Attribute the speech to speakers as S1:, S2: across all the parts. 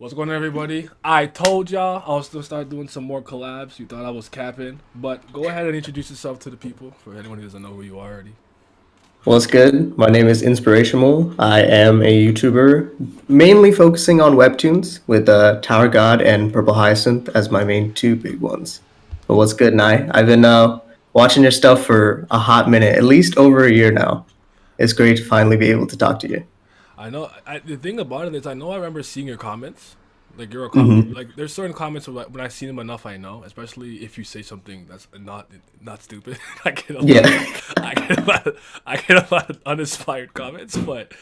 S1: What's going on, everybody? I told y'all I was gonna start doing some more collabs. You thought I was capping, but go ahead and introduce yourself to the people for anyone who doesn't know who you are already.
S2: What's good? My name is Inspirashamul. I am a YouTuber mainly focusing on webtoons with Tower God and Purple Hyacinth as my main two big ones. But what's good, Nye? I've been watching your stuff for a hot minute, at least over a year now. It's great to finally be able to talk to you.
S1: I know. The thing about it is, I know I remember seeing your comments. Like
S2: Hmm.
S1: like there's certain comments when I've seen them enough, I know. Especially if you say something that's not stupid. I get a lot
S2: Yeah.
S1: of I get a lot of uninspired comments, but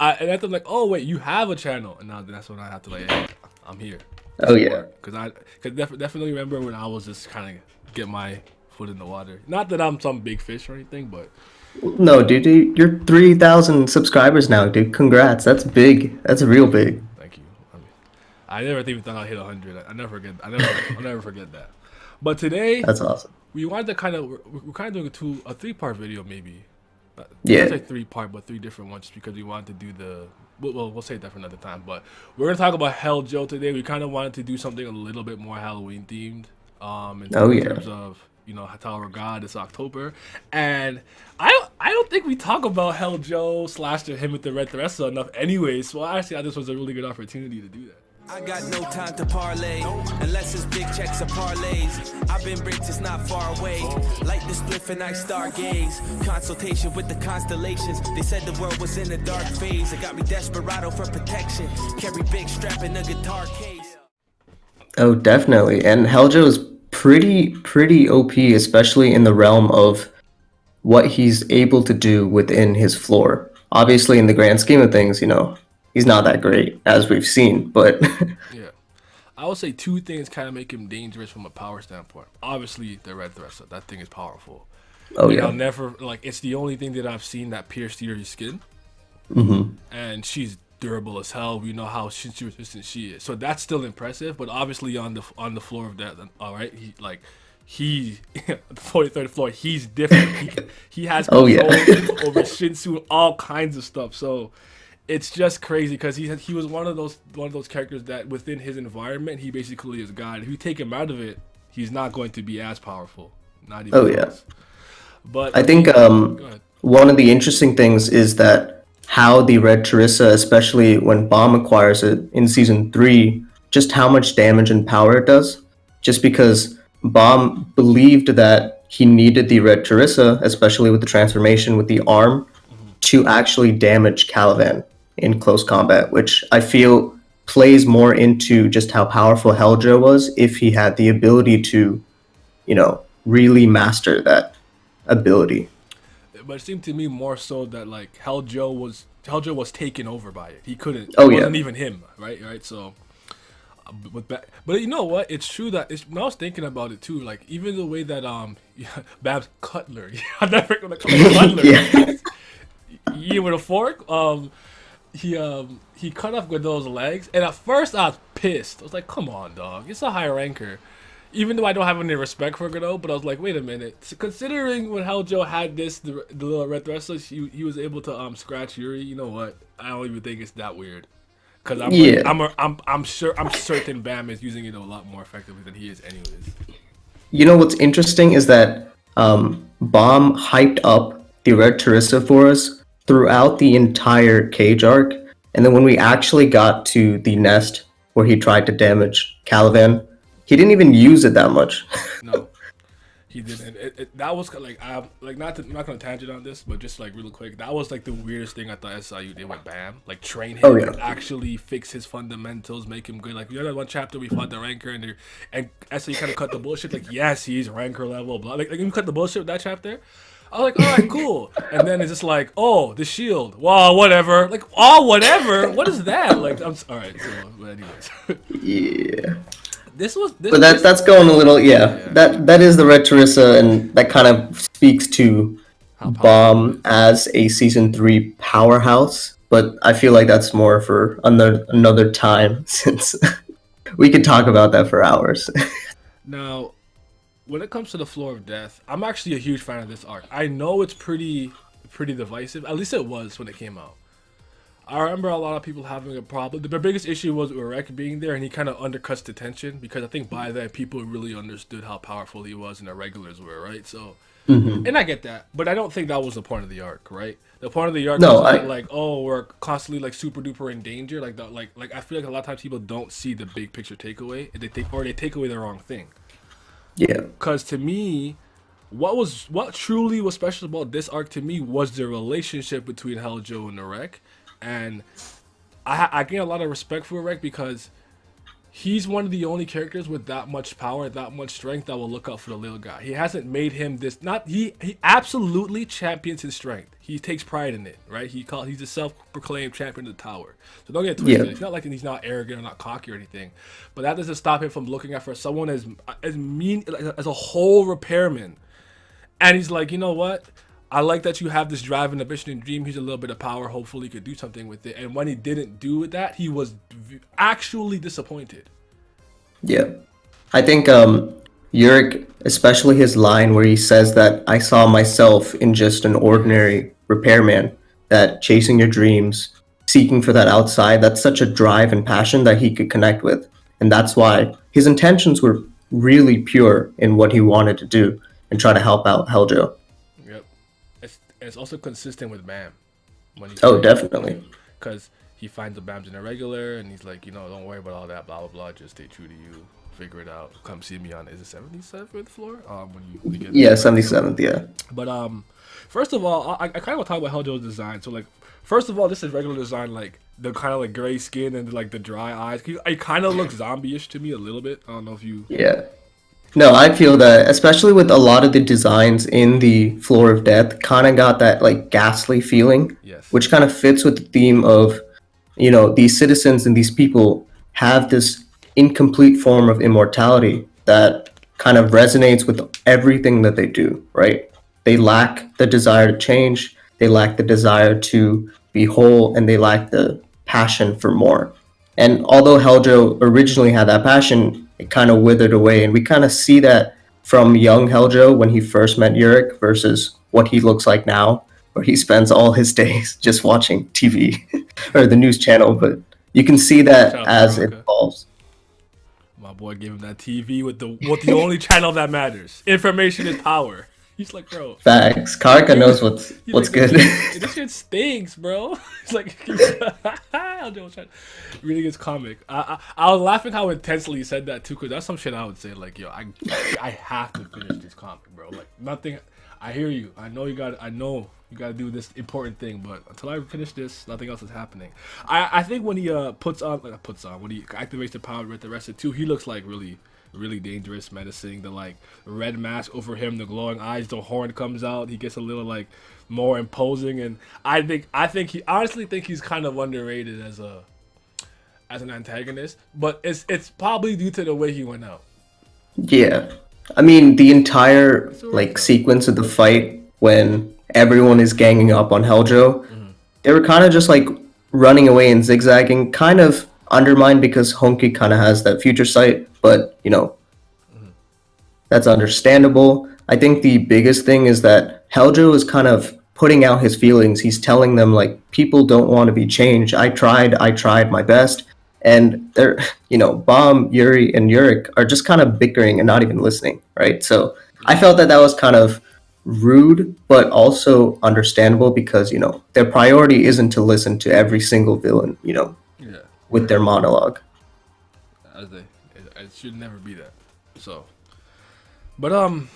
S1: and then I'm like, oh wait, you have a channel, and now that's when I have to like, hey, I'm here to
S2: Oh yeah.
S1: support because I could definitely remember when I was just kind of get my foot in the water. Not that I'm some big fish or anything, but
S2: No, dude, you're 3,000 subscribers now, dude. Congrats. That's big. That's real big.
S1: thank you. I mean, I never even thought I'd hit 100. I never forget. I'll never forget that. But today
S2: That's awesome.
S1: we wanted to we're kind of doing a 3 part video maybe. Not
S2: Yeah.
S1: say 3 part, but 3 different ones because we wanted to do the. We'll save that for another time. But we're gonna talk about Hell Joe today. We kind of wanted to do something a little bit more Halloween themed.
S2: Oh
S1: In
S2: yeah.
S1: terms of Tower of God this October, and I don't think we talk about Hell Joe slash him with the Red Thressa enough anyway. So actually, I this was a really good opportunity to do that.
S3: I got no time to parlay, unless it's big checks or parlays. I've been rich, it's not far away. Light the spliff and I stargaze. Consultation with the constellations. They said the world was in a dark phase. It got me desperado for protection. Carry big strap in a guitar case.
S2: Oh, definitely. And Heljo is pretty OP, especially in the realm of what he's able to do within his floor. Obviously, in the grand scheme of things, he's not that great, as we've seen, but
S1: Yeah. I would say 2 things kind of make him dangerous from a power standpoint. Obviously, the Red Thressa. That thing is powerful.
S2: oh
S1: And I'll
S2: yeah.
S1: never, like, it's the only thing that I've seen that pierced your skin.
S2: Hmm.
S1: And she's durable as hell. We know how shit resistant she is. So that's still impressive. But obviously, on the floor of that, all right, he the 43rd floor, he's different. He has
S2: Oh yeah.
S1: control over Shinsu and all kinds of stuff. So it's just crazy because he was one of those characters that within his environment he basically is God. If you take him out of it, he's not going to be as powerful. Not even
S2: Oh yeah.
S1: close. But
S2: I
S1: I
S2: think
S1: mean, go ahead.
S2: one of the interesting things is that how the Red Teresa, especially when Bomb acquires it in season 3, just how much damage and power it does. Just because Bomb believed that he needed the Red Teresa, especially with the transformation with the arm, to actually damage Caliban in close combat, which I feel plays more into just how powerful Heljo was if he had the ability to, really master that ability.
S1: But it seemed to me more so that like Hell Joe was taken over by it. He couldn't. It
S2: Oh yeah.
S1: wasn't even him, right? Right. So, but you know what? It's true that when I was thinking about it too, like even the way that yeah, Babs Cutler, I'm never gonna call him
S2: Yeah.
S1: Cutler. He with a fork. He cut off Godot's legs, and at first I was pissed. I was like, "Come on, dog! It's a high ranker." Even though I don't have any respect for Godot, but I was like, "Wait a minute!" So considering when Helljo had the little red wrestler, he was able to scratch Yuri. You know what? I don't even think it's that weird. Cause I'm like
S2: Yeah.
S1: I'm certain Bam is using it a lot more effectively than he is, anyways.
S2: What's interesting is that Bomb hyped up the Red Teresa for us throughout the entire Cage arc, and then when we actually got to the nest where he tried to damage Caliban, he didn't even use it that much.
S1: No, he didn't. That was like I'm not gonna tangent on this, but just like really quick, that was like the weirdest thing I thought SIU did with Bam. Like train
S2: Oh
S1: him
S2: yeah.
S1: and actually fix his fundamentals, make him good. Like you know that one chapter we fought the ranker and SIU kind of cut the bullshit. Like yes, he's ranker level, blah. Like you cut the bullshit with that chapter. I was like, all right, cool. And then it's just like, oh, the shield. Wow, whatever. Like, oh, whatever. What is that? Like, all right. So, but anyways,
S2: Yeah.
S1: this was
S2: But that's going a little, yeah.
S1: yeah.
S2: That is the Red Teresa, and that kind of speaks to
S1: How powerful it
S2: Bomb
S1: is.
S2: as a season 3 powerhouse. But I feel like that's more for another time, since we could talk about that for hours.
S1: Now, when it comes to the floor of death, I'm actually a huge fan of this arc. I know it's pretty divisive. At least it was when it came out. I remember a lot of people having a problem. The biggest issue was Urek being there, and he kind of undercuts the tension because I think by then people really understood how powerful he was and the regulars were, right? So, and I get that, but I don't think that was the point of the arc, right? The point of the arc
S2: No,
S1: was
S2: I
S1: not like, oh, we're constantly like super duper in danger, like that. Like I feel like a lot of times people don't see the big picture takeaway, and they take away the wrong thing.
S2: yeah.
S1: Because to me, what truly was special about this arc to me was the relationship between Helljo and Urek, and I gain a lot of respect for Urek because he's one of the only characters with that much power, that much strength that will look out for the little guy. He hasn't made him this. Not he absolutely champions his strength. He takes pride in it, right? He's a self-proclaimed champion of the tower. So don't get it twisted.
S2: Yeah.
S1: It's not like he's not arrogant or not cocky or anything, but that doesn't stop him from looking out for someone as mean as a whole repairman. And he's like, you know what? I like that you have this drive and ambition and dream. Here's a little bit of power. Hopefully, he could do something with it. And when he didn't do that, he was actually disappointed.
S2: Yeah. I think Urek, especially his line where he says that I saw myself in just an ordinary repairman, that chasing your dreams, seeking for that outside, that's such a drive and passion that he could connect with. And that's why his intentions were really pure in what he wanted to do and try to help out Helljo.
S1: Yep. It's also consistent with Bam. When
S2: Oh, definitely.
S1: Because he finds the Bam's in a regular, and he's like, don't worry about all that, blah, blah, blah. Just stay true to you. Figure it out. Come see me on, is it 77th floor? When you get
S2: Yeah, 77th, yeah.
S1: But, first of all, I kind of want to talk about Helljo's design. So, like, first of all, this is regular design, like, the kind of, like, gray skin and, like, the dry eyes. It kind of looks zombie-ish to me a little bit. I don't know if you...
S2: Yeah. No, I feel that, especially with a lot of the designs in the Floor of Death, kind of got that, like, ghastly feeling.
S1: Yes.
S2: Which kind of fits with the theme of, these citizens and these people have this incomplete form of immortality that kind of resonates with everything that they do, right? They lack the desire to change, they lack the desire to be whole, and they lack the passion for more. And although Helljo originally had that passion, it kind of withered away. And we kind of see that from young Helljo when he first met Urek versus what he looks like now, where he spends all his days just watching TV or the news channel. But you can see that as it evolves.
S1: My boy gave him that TV with the only channel that matters. Information is power. He's like, bro.
S2: Facts. Karka knows what's
S1: like,
S2: good.
S1: This shit stinks, bro. It's like, reading his comic. I was laughing how intensely he said that too, because that's some shit I would say. Like, yo, I have to finish this comic, bro. Like, nothing. I hear you. I know you got to do this important thing, but until I finish this, nothing else is happening. I think when he when he activates the power with the rest of it too, he looks like really dangerous, menacing. The like red mask over him, the glowing eyes, the horn comes out. He gets a little like more imposing, and I honestly think he's kind of underrated as an antagonist. But it's probably due to the way he went out.
S2: Yeah. I mean, the entire like sequence of the fight when everyone is ganging up on Helljo, they were kind of just like running away and zigzagging, kind of undermined because Honky kind of has that future sight, but that's understandable. I think the biggest thing is that Helljo is kind of putting out his feelings. He's telling them like, people don't want to be changed. I tried my best. And they're, Bomb, Yuri, and Urek are just kind of bickering and not even listening, right? So I felt that was kind of rude, but also understandable because, their priority isn't to listen to every single villain, with their monologue.
S1: It should never be that. So, but another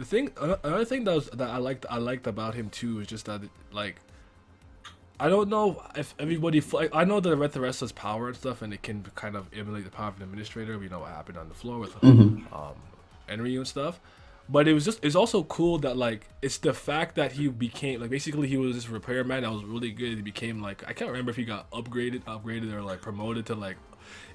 S1: thing that I liked about him too is just that like, I don't know if everybody. I know that the rest has power and stuff, and it can kind of emulate the power of an administrator. We know what happened on the floor with Enryu and stuff. But it's also cool that like it's the fact that he became like basically he was this repairman that was really good. He became like I can't remember if he got upgraded or like promoted to like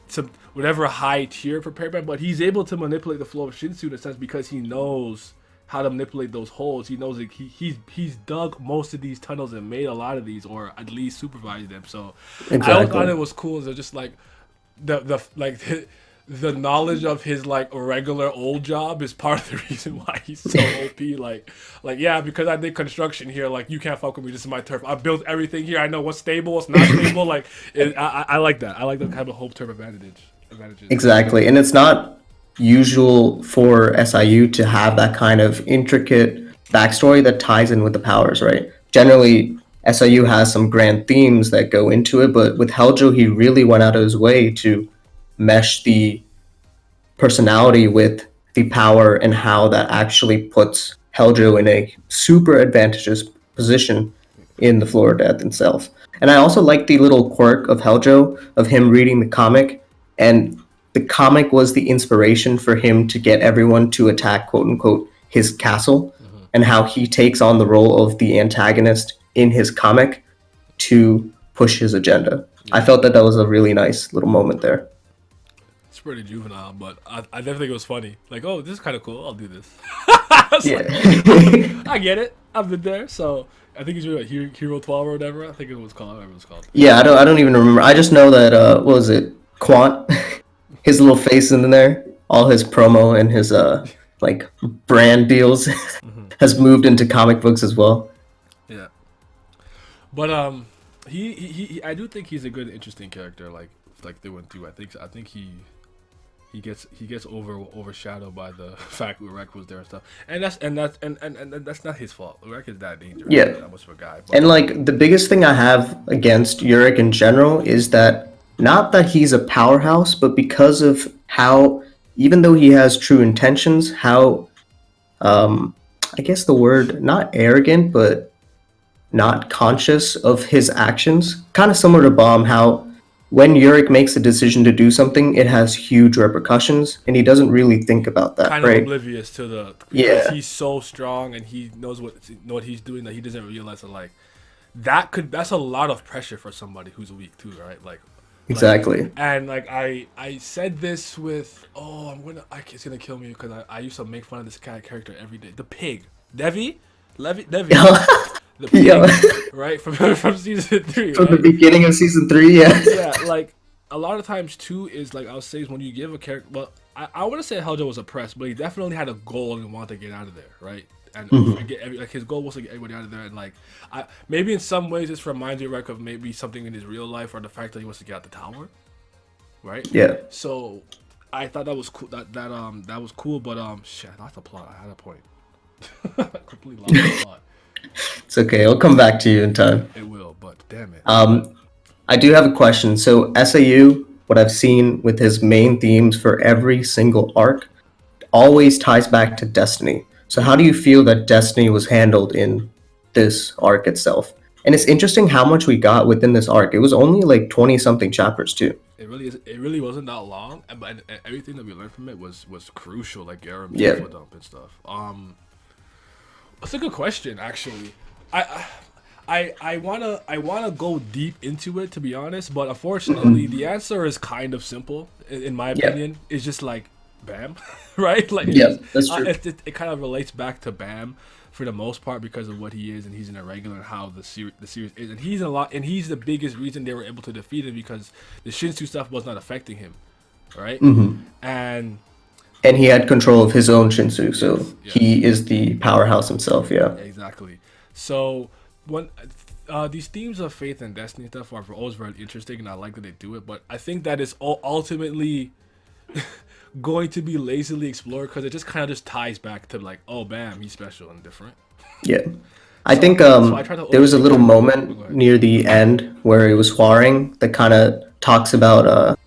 S1: some whatever high tier repairman. But he's able to manipulate the flow of Shinsu in a sense because he knows how to manipulate those holes. He knows like he's dug most of these tunnels and made a lot of these, or at least supervised them. So exactly. I thought it was cool. So just like the the knowledge of his like regular old job is part of the reason why he's so OP. Like yeah, because I did construction here. Like you can't fuck with me. This is my turf. I built everything here. I know what's stable, what's not stable. Like I like that. I like that kind of home turf advantages.
S2: Exactly. And it's not usual for SIU to have that kind of intricate backstory that ties in with the powers, right? Generally, SIU has some grand themes that go into it, but with Heljo, he really went out of his way to mesh the personality with the power and how that actually puts Heljo in a super advantageous position in the floor of death itself. And I also like the little quirk of Heljo of him reading the comic, and the comic was the inspiration for him to get everyone to attack, quote unquote, his castle, and how he takes on the role of the antagonist in his comic to push his agenda. I felt that was a really nice little moment there.
S1: It's pretty juvenile, but I definitely think it was funny. Like, oh, this is kind of cool. I'll do this. I get it. I've been there. So I think he's doing like Hero 12 or whatever. I think it was called. Whatever it was called.
S2: Yeah, I don't even remember. I just know that what was it? Quant, his little face in there, all his promo and his like brand deals has moved into comic books as well.
S1: Yeah, but he I do think he's a good, interesting character. Like they went through. I think he gets overshadowed by the fact Urek was there and stuff, and that's not his fault. Urek is that dangerous.
S2: Yeah,
S1: that much of a guy. But,
S2: and like the biggest thing I have against Urek in general is that not that he's a powerhouse, but because of how, even though he has true intentions, how I guess the word not arrogant, but not conscious of his actions. Kind of similar to Bomb, how when Urek makes a decision to do something, it has huge repercussions, and he doesn't really think about that,
S1: kind
S2: right?
S1: of oblivious to the because he's so strong and he knows what he's doing that he doesn't realize that like that's a lot of pressure for somebody who's weak too, right? Like
S2: exactly.
S1: And like I said this with it's gonna kill me because I used to make fun of this character every day. The pig, Devi, the pig, right from season 3.
S2: From
S1: right?
S2: the beginning of season 3, yeah.
S1: Yeah, like a lot of times too is like I'll say is when you give a character. Well, I wouldn't say Heljo was oppressed, but he definitely had a goal and wanted to get out of there, right? And like his goal was to get everybody out of there, and like maybe in some ways this reminds me of maybe something in his real life or the fact that he wants to get out the tower, right?
S2: Yeah.
S1: So I thought that was cool. That was cool, but shit, I lost the plot. I had a point. Completely lost the plot.
S2: It's okay. I'll come back to you in time.
S1: It will, but damn it.
S2: I do have a question. So SAU, what I've seen with his main themes for every single arc, always ties back to Destiny. So how do you feel that Destiny was handled in this arc itself? And it's interesting how much we got within this arc. It was only like 20-something chapters too.
S1: It really wasn't that long, and everything that we learned from it was crucial, like Garen dump and stuff. That's a good question, actually. I wanna go deep into it, to be honest, but unfortunately the answer is kind of simple in my opinion. It's just like Bam, right? Like
S2: that's true.
S1: It kind of relates back to Bam for the most part because of what he is, and he's an irregular and how the series is, and he's the biggest reason they were able to defeat him because the Shinsu stuff was not affecting him, right? And
S2: he had control of his own Shinsu, so he is the powerhouse himself. Yeah,
S1: exactly. So when these themes of faith and destiny stuff are always very interesting, and I like that they do it, but I think that is ultimately going to be lazily explored because it just kind of just ties back to like, oh, Bam, he's special and different.
S2: Yeah. I think there was a little moment near the end where it was Huaring that kind of talks about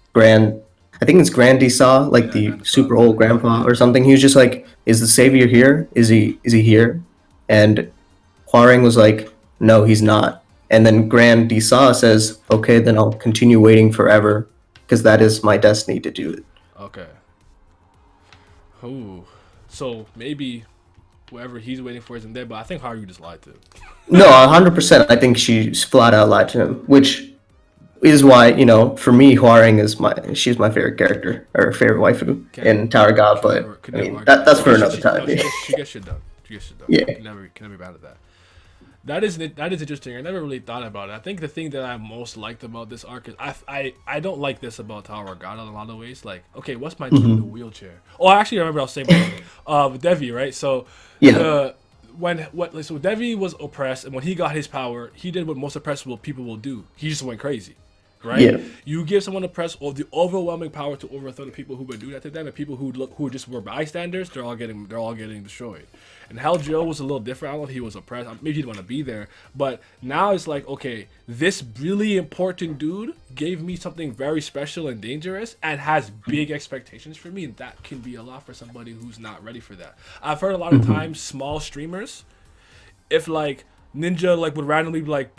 S2: I think it's Grand Disa, like the super old grandpa or something. He was just like, is the savior here? Is he here? And Huaring was like, no, he's not. And then Grand Disa says, okay, then I'll continue waiting forever because that is my destiny to do it.
S1: Okay. Ooh. So maybe whoever he's waiting for isn't there, but I think Haru just lied to him.
S2: No, 100%. I think she's flat out lied to him, which is why, for me, Huaring is she's my favorite character, or favorite waifu in Tower of God, but that's for another time.
S1: She gets shit done.
S2: Yeah.
S1: Can never be bad at that. That is interesting. I never really thought about it. I think the thing that I most liked about this arc is I don't like this about Tower of God in a lot of ways. Like, okay, what's my dude in the wheelchair? Oh, I actually remember I was saying Devi, right? So
S2: Yeah.
S1: so Devi was oppressed, and when he got his power, he did what most oppressible people will do. He just went crazy. Right,
S2: Yeah.
S1: you give someone oppressed or the overwhelming power to overthrow the people who would do that to them, and people who just were bystanders, they're all getting destroyed. And Hell Joe was a little different. I don't know if he was oppressed. Maybe he didn't want to be there, but now it's like, okay, this really important dude gave me something very special and dangerous, and has big expectations for me, and that can be a lot for somebody who's not ready for that. I've heard a lot of times small streamers, if like Ninja like would randomly like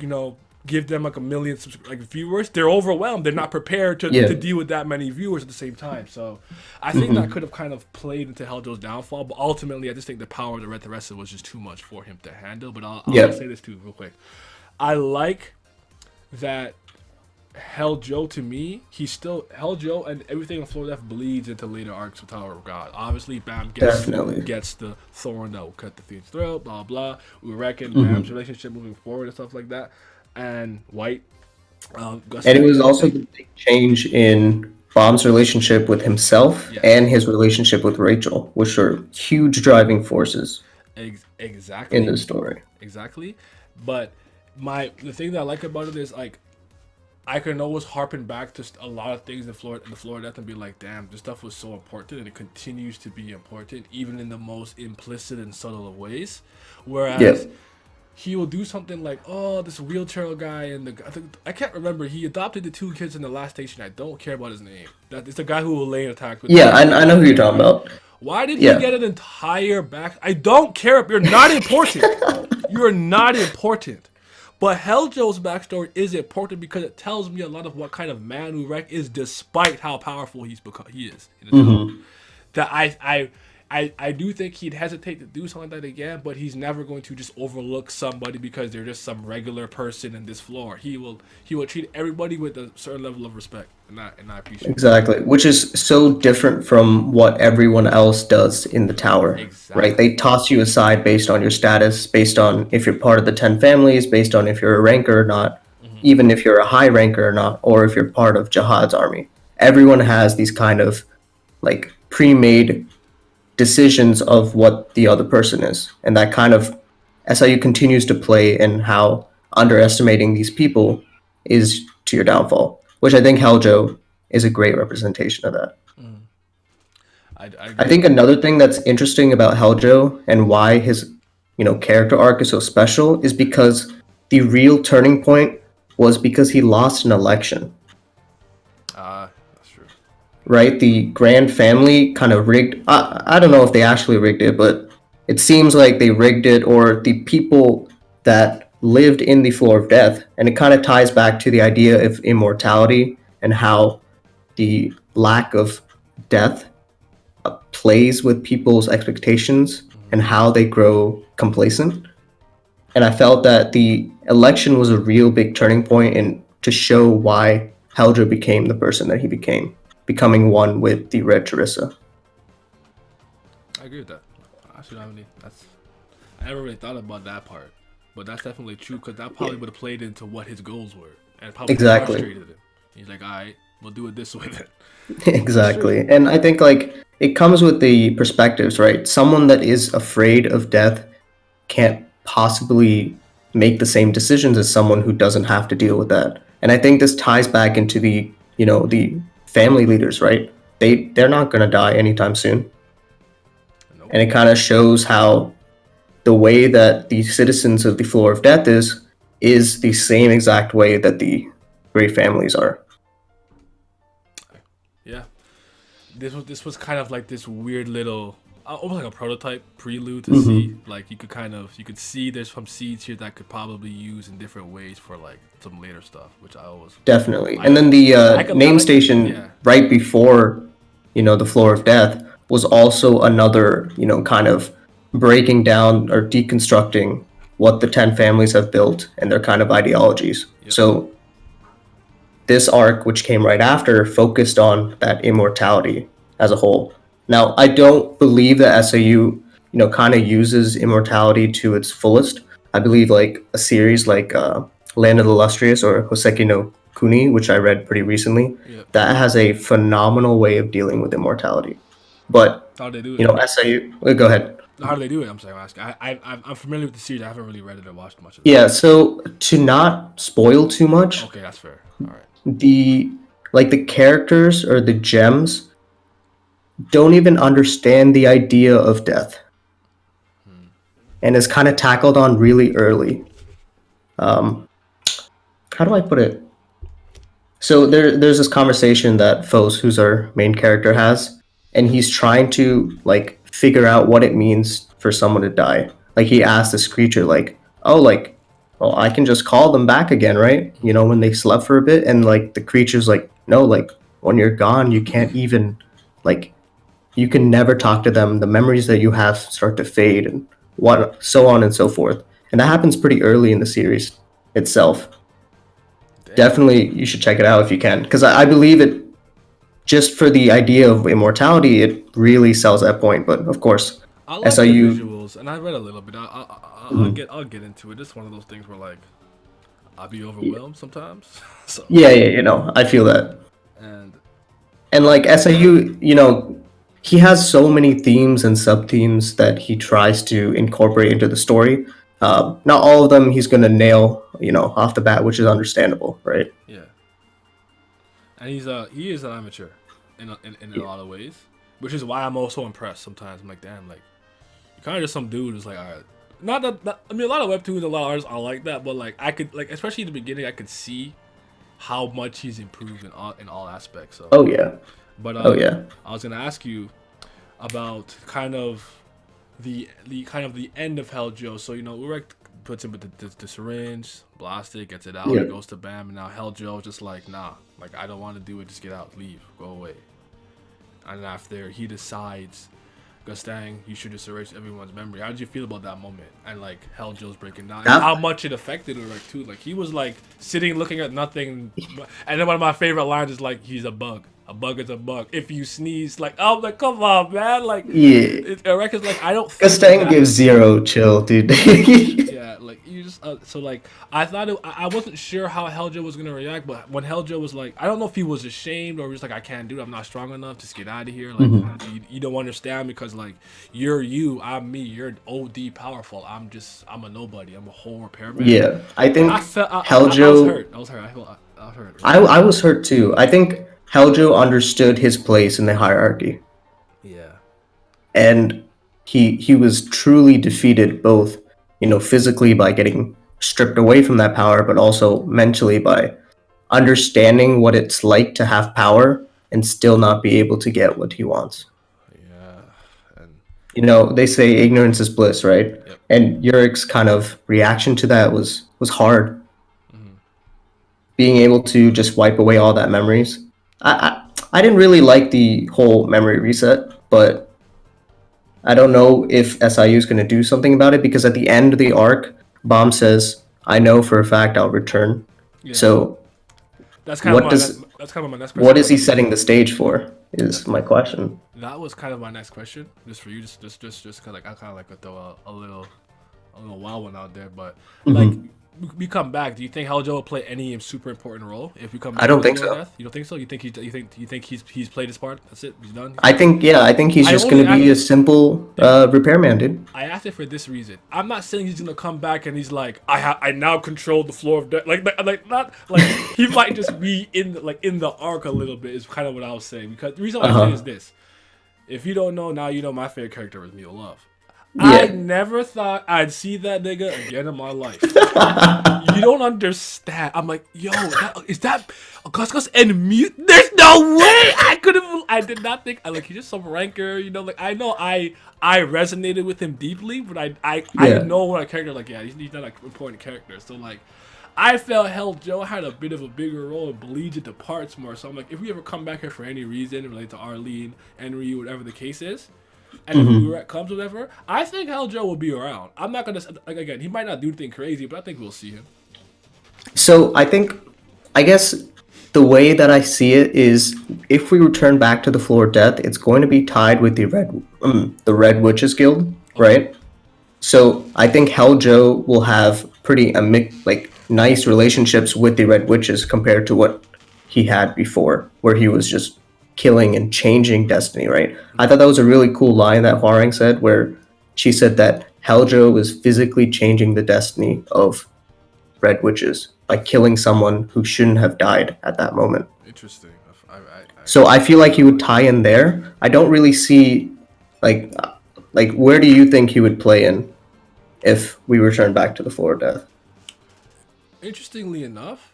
S1: give them like a million viewers, they're overwhelmed. They're not prepared to deal with that many viewers at the same time. So I think that could have kind of played into Helljo's downfall. But ultimately, I just think the power of the Red Teresa was just too much for him to handle. But I'll say this too real quick. I like that Helljo, to me, he's still Helljo, and everything in Floor Death bleeds into later arcs of Tower of God. Obviously, Bam
S2: Definitely.
S1: gets the thorn that will cut the Fiend's throat, blah blah. Urek and Bam's relationship moving forward and stuff like that. And White.
S2: And it was also the big change in Bomb's relationship with himself and his relationship with Rachel, which are huge driving forces
S1: exactly
S2: in the story.
S1: Exactly. But the thing that I like about it is like I can always harpen back to a lot of things in the floor of death and be like, damn, this stuff was so important, and it continues to be important even in the most implicit and subtle of ways. Whereas he will do something like, oh, this wheelchair guy, and I can't remember. He adopted the two kids in the last station. I don't care about his name. That it's the guy who will lay an attack with.
S2: Yeah, I know who you're talking about.
S1: Why did he get an entire back? I don't care. You're not important. You're not important. But Helljo's backstory is important because it tells me a lot of what kind of man Urek is, despite how powerful he is. That I do think he'd hesitate to do something like that again, but he's never going to just overlook somebody because they're just some regular person in this floor. He will treat everybody with a certain level of respect, and I appreciate
S2: Exactly, which is so different from what everyone else does in the tower. Right? They toss you aside based on your status, based on if you're part of the 10 families, based on if you're a ranker or not, even if you're a high ranker or not, or if you're part of Jihad's army. Everyone has these kind of like pre-made decisions of what the other person is, and that kind of SIU continues to play in how underestimating these people is to your downfall, which I think Helljo is a great representation of that. I think another thing that's interesting about Helljo and why his character arc is so special is because the real turning point was because he lost an election.
S1: That's true.
S2: Right? The Grand Family kind of rigged. I don't know if they actually rigged it, but it seems like they rigged it, or the people that lived in the Floor of Death. And it kind of ties back to the idea of immortality and how the lack of death plays with people's expectations and how they grow complacent. And I felt that the election was a real big turning point and to show why Helljo became the person that he became, becoming one with the Red Teresa.
S1: I agree with that. I never really thought about that part, but that's definitely true because that probably would have played into what his goals were and probably frustrated him. He's like, all right, we'll do it this way then.
S2: Exactly. And I think like it comes with the perspectives, right? Someone that is afraid of death can't possibly make the same decisions as someone who doesn't have to deal with that. And I think this ties back into the the family leaders, right? They're not going to die anytime soon. Nope. And it kind of shows how the way that the citizens of the Floor of Death is the same exact way that the great families are.
S1: Yeah. This was kind of like this weird little almost like a prototype prelude to see, like you could see there's some seeds here that could probably use in different ways for like some later stuff, which I always
S2: definitely. And then the name station right before the Floor of Death was also another kind of breaking down or deconstructing what the 10 families have built and their kind of ideologies. Yep. So this arc, which came right after, focused on that immortality as a whole. Now, I don't believe that SAU, kind of uses immortality to its fullest. I believe like a series like Land of the Illustrious or Hoseki no Kuni, which I read pretty recently,
S1: Yeah.
S2: that has a phenomenal way of dealing with immortality. But
S1: How do they do
S2: you
S1: it?
S2: know, SIU. Go ahead.
S1: How do they do it? I'm saying, I'm asking. I'm familiar with the series. I haven't really read it or watched much of it.
S2: Yeah. So to not spoil too much,
S1: Okay, that's fair. All right.
S2: the characters or the gems don't even understand the idea of death, and is kind of tackled on really early. Um, how do I put it? So there's this conversation that Fos, who's our main character, has, and he's trying to like figure out what it means for someone to die. Like he asks this creature, like, "Oh, like, well, I can just call them back again, right? You know, when they slept for a bit." And like the creature's like, "No, like when you're gone, you can't even, like, you can never talk to them. The memories that you have start to fade, and what, so on and so forth." And that happens pretty early in the series itself. Definitely, you should check it out if you can, because I believe it. Just for the idea of immortality, it really sells that point. But of course,
S1: I like the
S2: SIU.
S1: visuals, and I read a little bit.
S2: Mhm.
S1: I'll get into it. It's one of those things where like I'll be overwhelmed sometimes. So
S2: Yeah, yeah, you know, I feel that.
S1: and
S2: And like SIU, you know, he has so many themes and sub themes that he tries to incorporate into the story. Not all of them he's gonna nail, you know, off the bat, which is understandable, right?
S1: yeah, and he is an amateur in a lot of ways, which is why I'm also impressed. Sometimes I'm like, damn, like you're kind of just some dude who's like, all right. Not, I mean, a lot of webtoons, a lot of artists are like that, but like I could like, especially in the beginning, I could see how much he's improved in all aspects. So,
S2: Oh yeah,
S1: but
S2: oh yeah.
S1: I was gonna ask you about kind of the end of Hell Joe. So you know, Urek puts him with the syringe, blast it, gets it out,
S2: Yeah.
S1: it goes to Bam, and now Hell Joe just like, nah, like I don't want to do it, just get out, leave, go away. And after he decides, Gustang, you should just erase everyone's memory. How did you feel about that moment? And like Hell Joe's breaking down, and
S2: That-
S1: how much it affected Urek too. Like he was like sitting looking at nothing, and then one of my favorite lines is like, "He's a bug. A bug is a bug. If you sneeze, like, oh, like, come on, man, like."
S2: Yeah.
S1: Urek is like, I don't think
S2: Gustang
S1: that-
S2: gives zero chill, dude.
S1: Yeah, like you just so like I thought I wasn't sure how Helljo was gonna react, but when Helljo was like, I don't know if he was ashamed or just like, I can't do it, I'm not strong enough, just get out of here. Like you don't understand because like you're you, I'm me, you're OD powerful. I'm a nobody. I'm a whole repairman.
S2: Yeah, I think
S1: I felt I was
S2: Helljo.
S1: hurt. I was hurt. I was hurt.
S2: I was hurt too. I think Helljo understood his place in the hierarchy,
S1: Yeah.
S2: and he was truly defeated, both, you know, physically by getting stripped away from that power, but also mentally by understanding what it's like to have power and still not be able to get what he wants.
S1: Yeah. And
S2: You know, they say ignorance is bliss, right?
S1: Yep.
S2: And Urek's kind of reaction to that was hard. Being able to just wipe away all that memories. I didn't really like the whole memory reset, but I don't know if SIU is going to do something about it, because at the end of the arc, Bomb says, "I know for a fact I'll return."
S1: yeah.
S2: So
S1: that's kind
S2: what
S1: of
S2: does-
S1: that's kind of my next question.
S2: what is he setting the stage for? Is my question.
S1: That was kind of my next question, just for you, just cause like I kind of like to throw a little wild one out there, but like we come back. Do you think Helljo will play any super important role if we come back?
S2: I don't
S1: to
S2: think
S1: Lord
S2: so.
S1: Death? You don't think so? You think he's played his part? That's it. He's done.
S2: I think he's
S1: I
S2: just
S1: only
S2: going to be a simple repairman, dude.
S1: I asked it for this reason. I'm not saying he's gonna come back and he's like, I now control the floor of death. Like not like he might just be in the arc a little bit. Is kind of what I was saying, because the reason why I say is this. If you don't know, now you know my favorite character is Mio Love. I
S2: Yeah.
S1: never thought I'd see that nigga again in my life. You don't understand. I'm like, yo, is that Gus and Mute? There's no way I did not think. He's just some ranker, you know. Like I know I resonated with him deeply, but I
S2: Yeah.
S1: know what a character like. Yeah, he's not like important character. So like, I felt Hell Joe had a bit of a bigger role and bleeds into parts more. So I'm like, if we ever come back here for any reason related to Arlene, Henry, whatever the case is. And if Urek comes, whatever, I think Hell Joe will be around. I'm not gonna like again. He might not do anything crazy, but I think we'll see him.
S2: So I guess the way that I see it is, if we return back to the floor of death, it's going to be tied with the Red Witches Guild, right? So I think Helljo will have pretty like nice relationships with the Red Witches compared to what he had before, where he was just killing and changing destiny. Right? I thought that was a really cool line that Hwarang said, where she said that Helljo was physically changing the destiny of Red Witches by killing someone who shouldn't have died at that moment.
S1: Interesting.
S2: So I feel like he would tie in there. I don't really see like where do you think he would play in if we return back to the Floor of Death?
S1: Interestingly enough,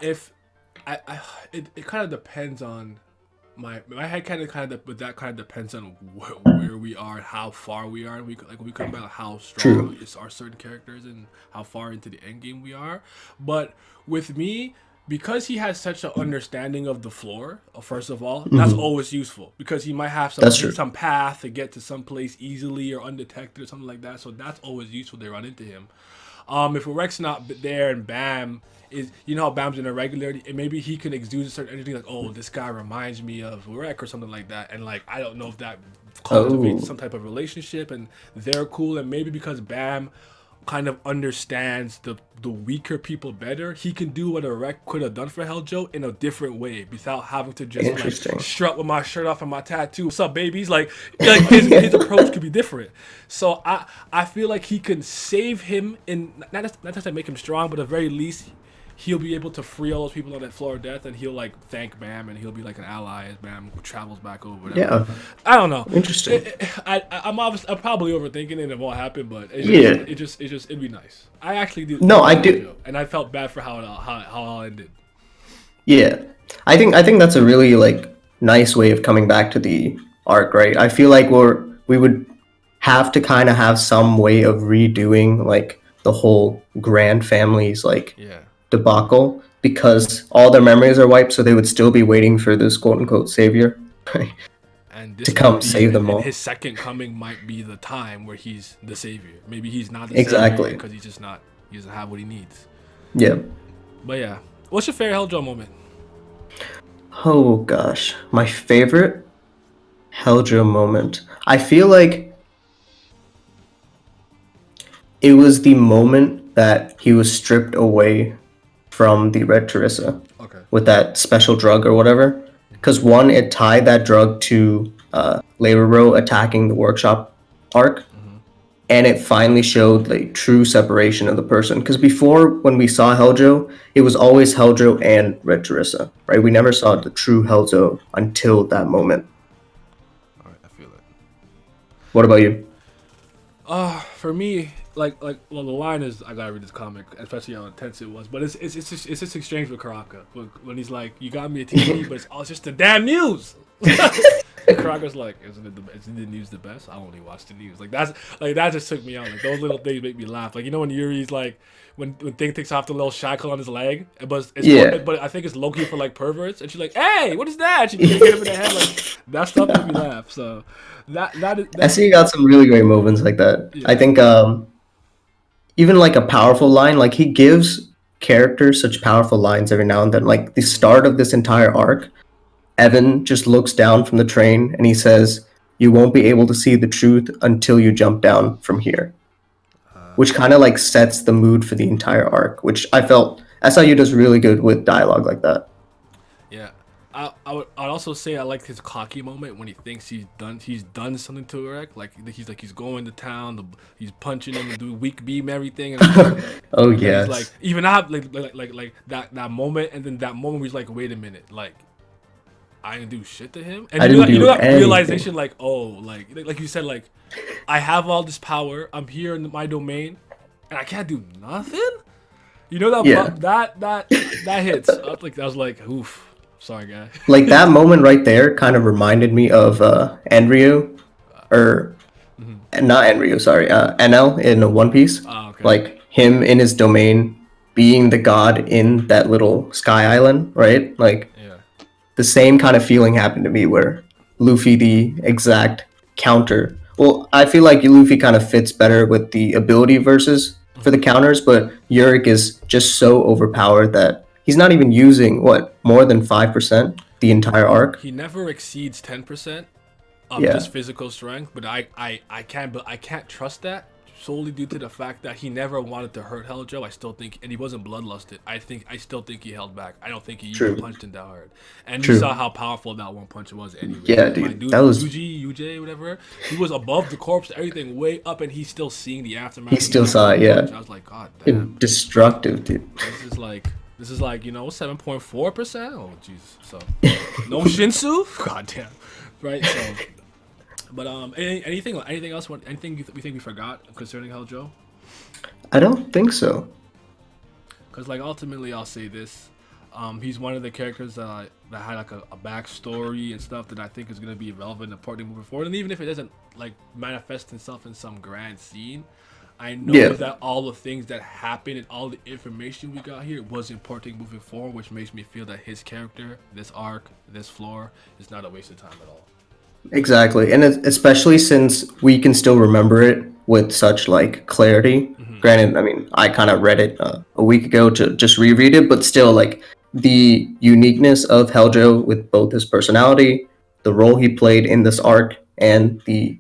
S1: if it kind of depends on my head kind of but that kind of depends on where we are and how far we are. We come about how strong are certain characters and how far into the end game we are. But with me, because he has such an understanding of the floor, first of all, that's always useful because he might have some path to get to some place easily or undetected or something like that. So that's always useful to run into him. If Urek's not there and Bam is, you know how Bam's in a regularity, and maybe he can exude a certain energy like, oh, this guy reminds me of Urek or something like that, and like I don't know if that cultivates some type of relationship, and they're cool, and maybe because Bam kind of understands the weaker people better, he can do what Urek could have done for Helljo in a different way without having to just like strut with my shirt off and my tattoo. What's up, babies? Like his approach could be different. So I feel like he can save him in not to make him strong, but at the very least he'll be able to free all those people on that floor of death, and he'll like thank Bam, and he'll be like an ally as Bam travels back over.
S2: Yeah,
S1: I don't know.
S2: Interesting.
S1: I'm probably overthinking it and it won't happen, but it'd be nice. I actually do.
S2: No, I do,
S1: and I felt bad for how it all ended.
S2: Yeah, I think that's a really like nice way of coming back to the arc, right? I feel like we would have to kind of have some way of redoing like the whole Grand family's like debacle because all their memories are wiped, so they would still be waiting for this quote unquote savior
S1: and
S2: to come save them all.
S1: His second coming might be the time where he's the savior. Maybe he's not the savior because he's just not. He doesn't have what he needs.
S2: Yeah.
S1: But yeah, what's your favorite Helljo moment?
S2: Oh gosh, my favorite Helljo moment. I feel like it was the moment that he was stripped away from the Red Teresa with that special drug or whatever. Because one, it tied that drug to Leibero attacking the workshop arc, and it finally showed like true separation of the person. Because before, when we saw Helljo, it was always Helljo and Red Teresa, right? We never saw the true Helljo until that moment.
S1: All right, I feel it.
S2: What about you?
S1: For me, well, the line is I gotta read this comic, especially how intense it was. But it's this exchange with Karaka when he's like, "You got me a TV, but it's just the damn news." And Karaka's like, "Isn't the news the best? I only watch the news." Like that just took me out. Like those little things make me laugh. Like you know when Yuri's like when Thing takes off the little shackle on his leg, but I think it's Loki for like perverts, and she's like, "Hey, what is that?" She hit him in the head. Like that stuff made me laugh. So that I
S2: see you got some really great moments like that. Yeah. I think even like a powerful line, like he gives characters such powerful lines every now and then. Like the start of this entire arc, Evan just looks down from the train and he says, "You won't be able to see the truth until you jump down from here," which kind of like sets the mood for the entire arc, which I felt SIU does really good with dialogue like that.
S1: Yeah. I'd also say I like his cocky moment when he thinks he's done something to Urek. Like he's going to town, he's punching him and doing weak beam everything. And
S2: oh yeah.
S1: He's like even I have like that moment, and then that moment where he's like, wait a minute, like I didn't do shit to him, and you know that realization, like like you said, like I have all this power, I'm here in my domain, and I can't do nothing. You know that hits. I was like, oof. Sorry, guy.
S2: Like that moment right there kind of reminded me of Enryu, or not Enryu, sorry, NL in One Piece.
S1: Oh, okay.
S2: Like him in his domain, being the god in that little sky island, right? Like the same kind of feeling happened to me where Luffy, the exact counter. Well, I feel like Luffy kind of fits better with the ability versus for the counters, but Urek is just so overpowered that he's not even using more than 5% the entire arc.
S1: He never exceeds 10%, of
S2: Yeah.
S1: just physical strength, but I can't trust that solely due to the fact that he never wanted to hurt Helljo. I still think, and he wasn't bloodlusted. I still think he held back. I don't think he even
S2: True.
S1: punched him that hard. And you saw
S2: True.
S1: how powerful that one punch was anyway.
S2: Yeah,
S1: My
S2: dude.
S1: dude,
S2: That was
S1: UJ, whatever, he was above the corpse, everything way up, and he's still seeing the aftermath.
S2: he still saw it,
S1: Punch.
S2: yeah.
S1: I was like, God damn,
S2: Destructive, dude.
S1: this is like 7.4%. Oh jeez. So no Shinsu. God damn. Right. So. But anything else? Anything we think we forgot concerning Helljo?
S2: I don't think so.
S1: Because like ultimately, I'll say this: he's one of the characters that had like a backstory and stuff that I think is gonna be relevant and important moving forward. And even if it doesn't like manifest itself in some grand scene, I know that all the things that happened and all the information we got here was important moving forward, which makes me feel that his character, this arc, this floor, is not a waste of time at all.
S2: Exactly, and especially since we can still remember it with such like clarity. Granted, I mean, I kind of read it a week ago to just reread it, but still, like the uniqueness of Helljo with both his personality, the role he played in this arc, and the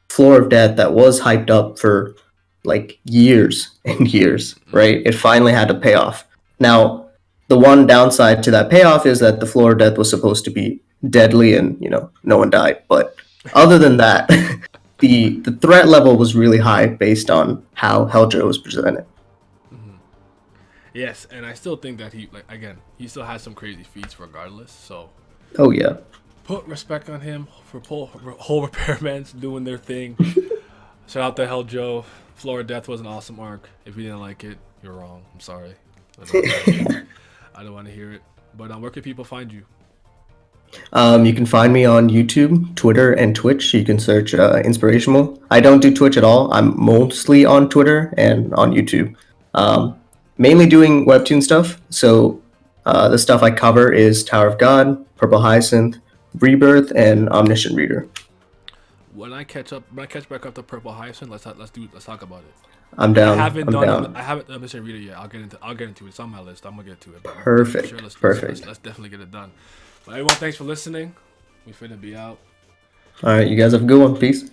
S2: floor of death that was hyped up for like years and years, right? It finally had to pay off. Now, the one downside to that payoff is that the floor of death was supposed to be deadly and no one died. But other than that, the threat level was really high based on how Helljo was presented.
S1: Yes, and I still think that he still has some crazy feats regardless. So
S2: Oh yeah.
S1: put respect on him for whole repairmans doing their thing. Shout out to Helljo. Floor of Death was an awesome arc. If you didn't like it, you're wrong. I'm sorry. I don't want to hear it. But where can people find you?
S2: You can find me on YouTube, Twitter, and Twitch. You can search Inspirashamul. I don't do Twitch at all. I'm mostly on Twitter and on YouTube. Mainly doing webtoon stuff. So the stuff I cover is Tower of God, Purple Hyacinth, Rebirth, and Omniscient Reader.
S1: When I catch back up to Purple Hyacinth, let's talk about it.
S2: I'm down.
S1: I haven't
S2: I'm
S1: done.
S2: down.
S1: I haven't Omniscient Reader yet. I'll get into it. It's on my list. I'm gonna get to it. But
S2: Perfect.
S1: Sure, let's definitely get it done. But everyone, thanks for listening. We finna be out.
S2: All right, you guys have a good one. Peace.